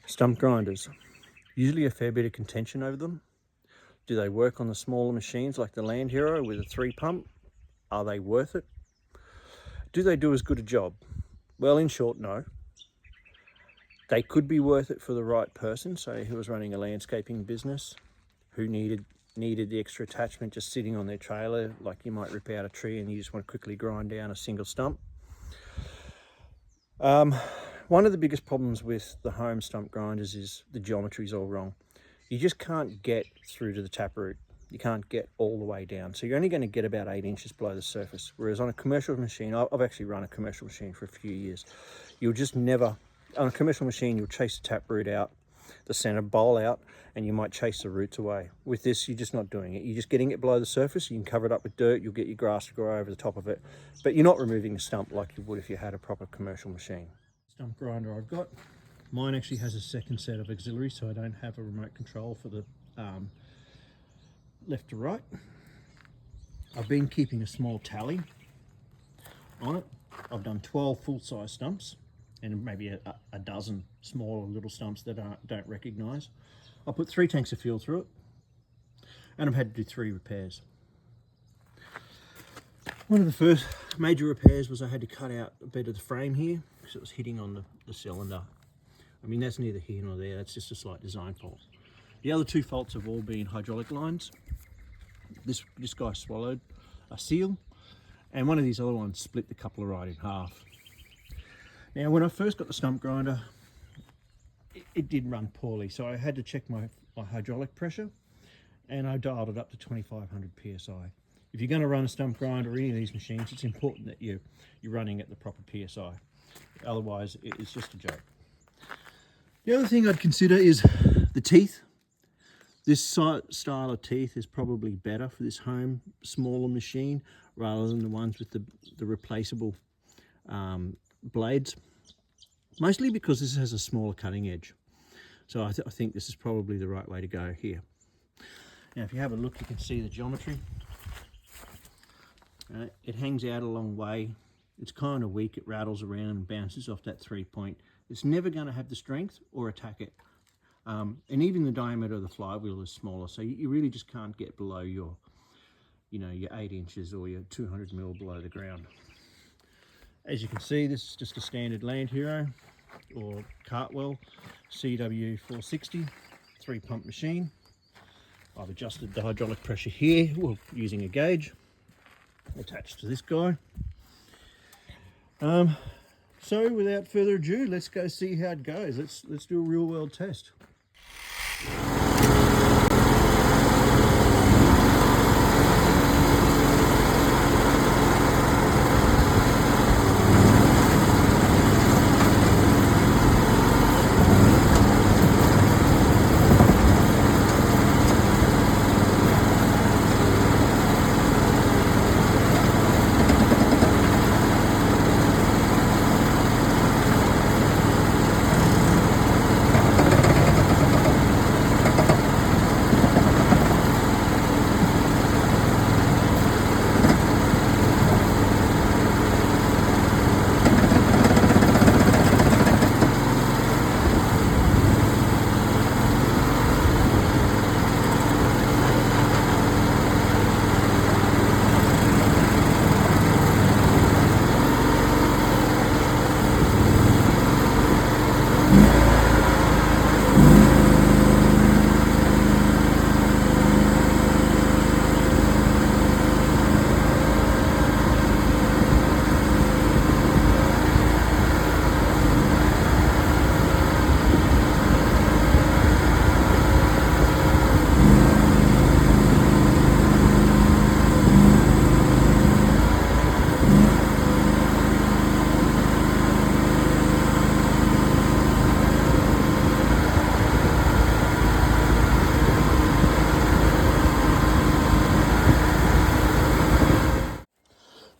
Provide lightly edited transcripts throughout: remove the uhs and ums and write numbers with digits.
Stump grinders. Usually a fair bit of contention over them. Do they work on the smaller machines like the Landhero with a 3 pump? Are they worth it? Do they do as good a job? Well, in short, no. They could be worth it for the right person, say who was running a landscaping business, who needed the extra attachment just sitting on their trailer, like you might rip out a tree and you just want to quickly grind down a single stump. One of the biggest problems with the home stump grinders is the geometry is all wrong. You just can't get through to the taproot. You can't get all the way down. So you're only going to get about 8 inches below the surface. Whereas on a commercial machine, I've actually run a commercial machine for a few years. You'll just never, on a commercial machine, you'll chase the taproot out, the center bowl out, and you might chase the roots away. With this, you're just not doing it. You're just getting it below the surface. You can cover it up with dirt. You'll get your grass to grow over the top of it. But you're not removing the stump like you would if you had a proper commercial machine. Stump grinder I've got. Mine actually has a second set of auxiliaries, so I don't have a remote control for the left to right. I've been keeping a small tally on it. I've done 12 full-size stumps and maybe a dozen smaller little stumps that I don't recognise. I put 3 tanks of fuel through it, and I've had to do 3 repairs. One of the first major repairs was I had to cut out a bit of the frame here because it was hitting on the cylinder. I mean, that's neither here nor there, that's just a slight design fault. The other 2 faults have all been hydraulic lines. This guy swallowed a seal, and one of these other ones split the coupler right in half. Now, when I first got the stump grinder, it did run poorly, so I had to check my hydraulic pressure, and I dialed it up to 2500 psi. If you're going to run a stump grinder or any of these machines, it's important that you're running at the proper psi. Otherwise, it's just a joke. The other thing I'd consider is the teeth. This style of teeth is probably better for this home smaller machine rather than the ones with the replaceable blades. Mostly because this has a smaller cutting edge. So I think this is probably the right way to go here. Now if you have a look, you can see the geometry. It hangs out a long way. It's kind of weak, it rattles around and bounces off that 3-point. It's never going to have the strength or attack it. And even the diameter of the flywheel is smaller, so you really just can't get below your 8 inches or your 200 mil below the ground. As you can see, this is just a standard Landhero or Cartwell CW460 3-pump machine. I've adjusted the hydraulic pressure here using a gauge attached to this guy. So without further ado, let's go see how it goes. Let's do a real world test.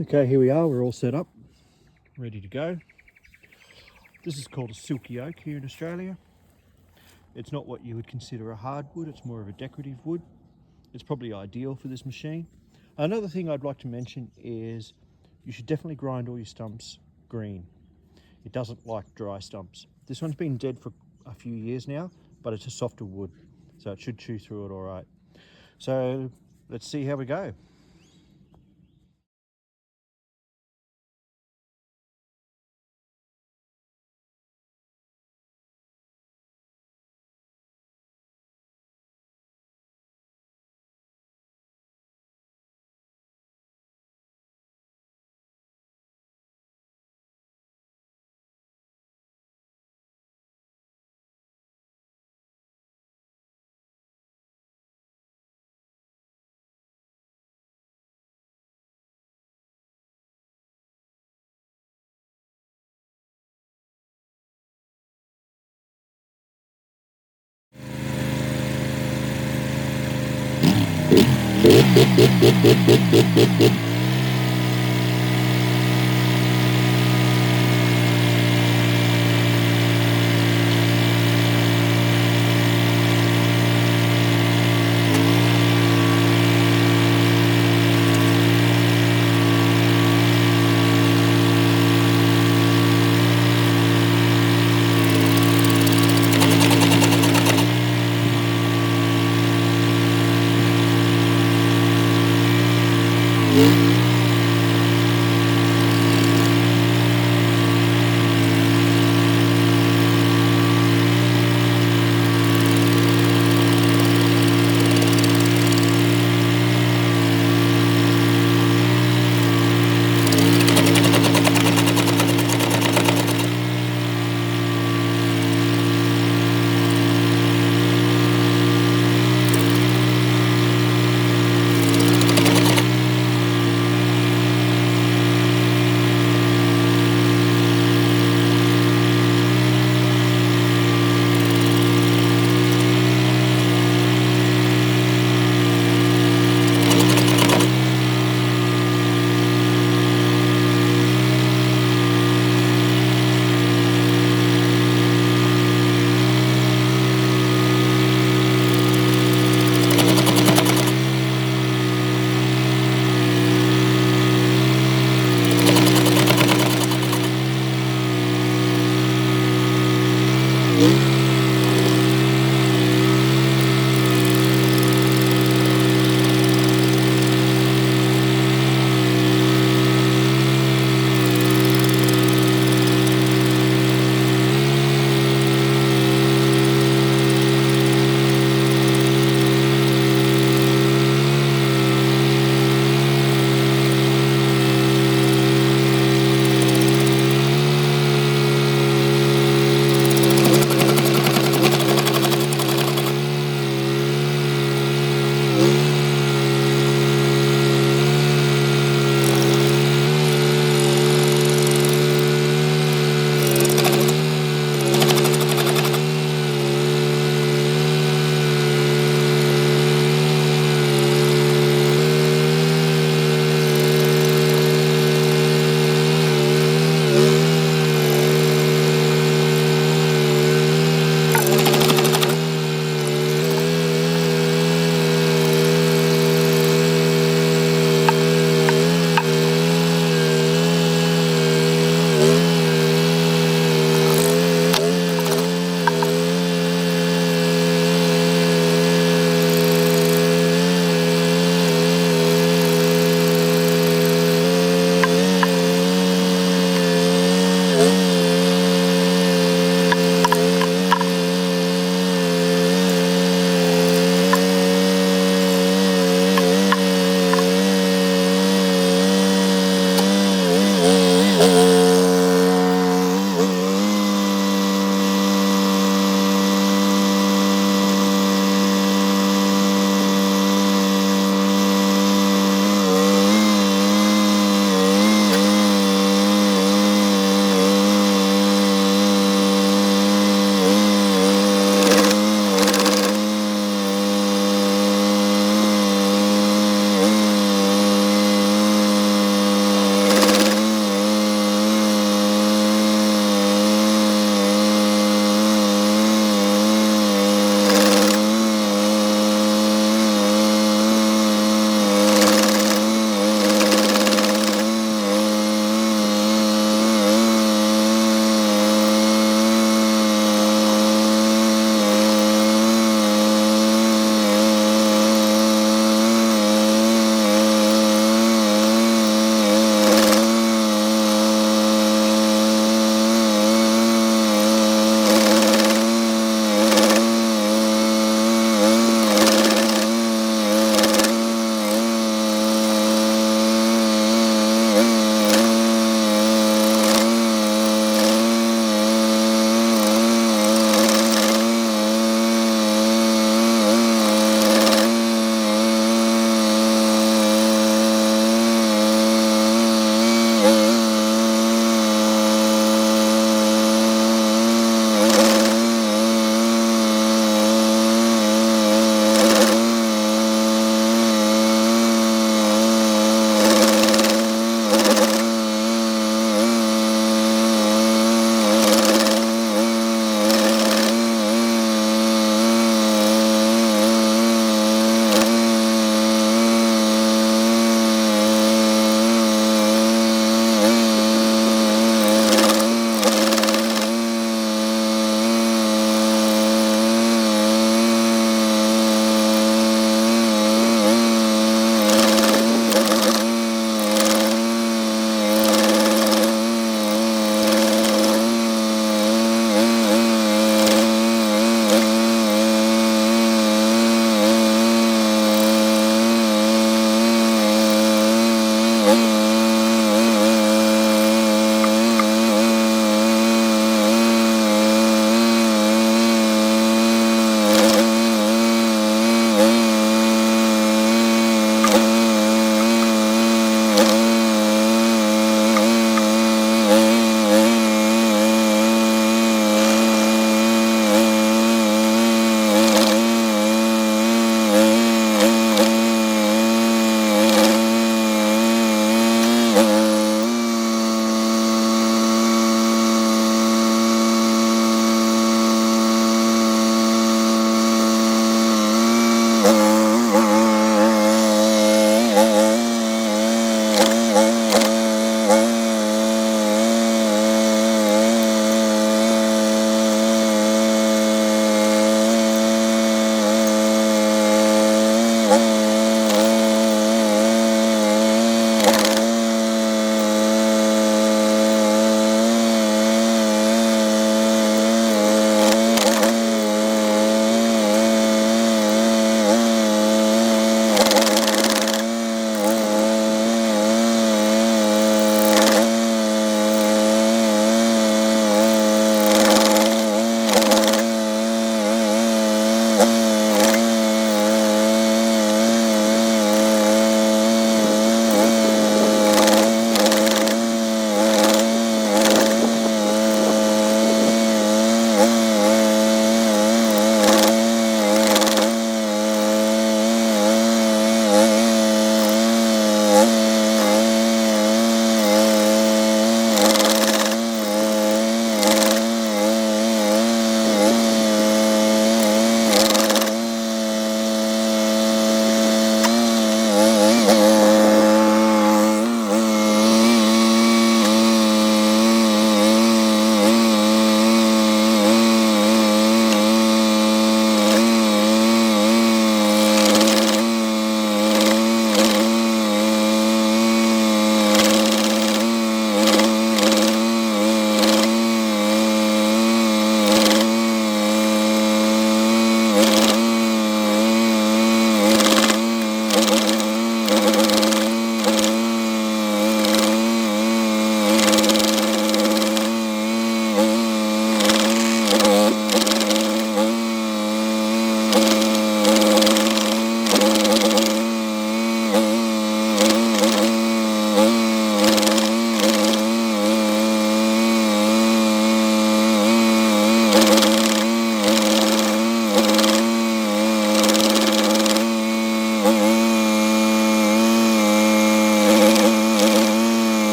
Okay, here we are, we're all set up, ready to go. This is called a silky oak here in Australia. It's not what you would consider a hardwood, it's more of a decorative wood. It's probably ideal for this machine. Another thing I'd like to mention is you should definitely grind all your stumps green. It doesn't like dry stumps. This one's been dead for a few years now, but it's a softer wood, so it should chew through it all right. So let's see how we go.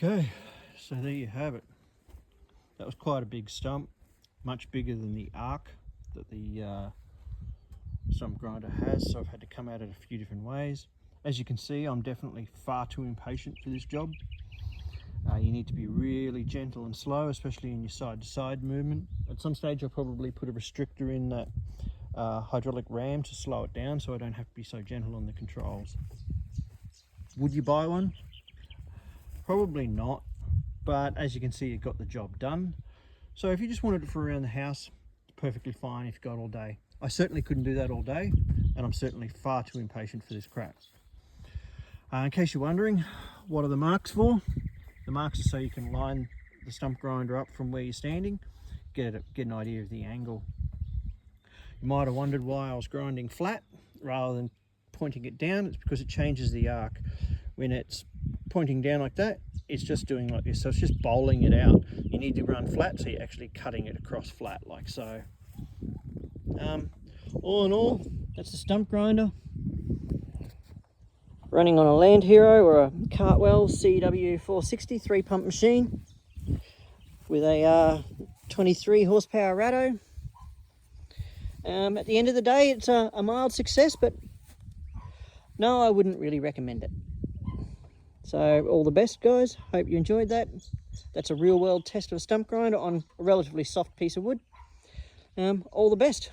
Okay, so there you have it. That was quite a big stump, much bigger than the arc that the stump grinder has, so I've had to come at it a few different ways. As you can see, I'm definitely far too impatient for this job. You need to be really gentle and slow, especially in your side-to-side movement. At some stage I'll probably put a restrictor in that hydraulic ram to slow it down so I don't have to be so gentle on the controls. Would you buy one? Probably not, but as you can see, it got the job done. So if you just wanted it for around the house, it's perfectly fine if you got all day. I certainly couldn't do that all day, and I'm certainly far too impatient for this crap. In case you're wondering, what are the marks for? The marks are so you can line the stump grinder up from where you're standing, get an idea of the angle. You might have wondered why I was grinding flat rather than pointing it down. It's because it changes the arc. When it's pointing down like that, it's just doing like this, so it's just bowling it out. You need to run flat, so you're actually cutting it across flat like so. All in all, that's the stump grinder. Running on a Landhero or a Cartwell CW460 3-pump machine with a 23 horsepower Ratto. At the end of the day, it's a mild success, but no, I wouldn't really recommend it. So all the best, guys. Hope you enjoyed that. That's a real world test of a stump grinder on a relatively soft piece of wood. All the best.